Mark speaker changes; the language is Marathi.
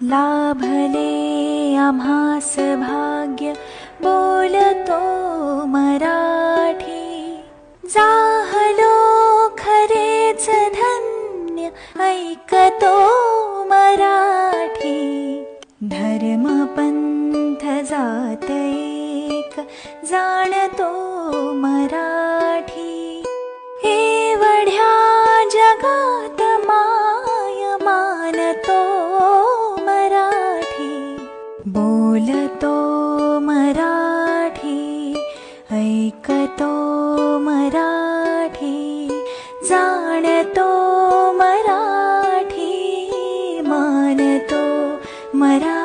Speaker 1: लाभले आम्हास भाग्य बोलतो मराठी। जाहलो खरेच धन्य ऐकतो मराठी। धर्म पंथ जात एक जाणतो मराठी। एवढ्या जगात माय मानतो मराठी। बोलतो मराठी ऐकतो मराठी। जाणतो मराठी मानतो मराठी।